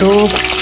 2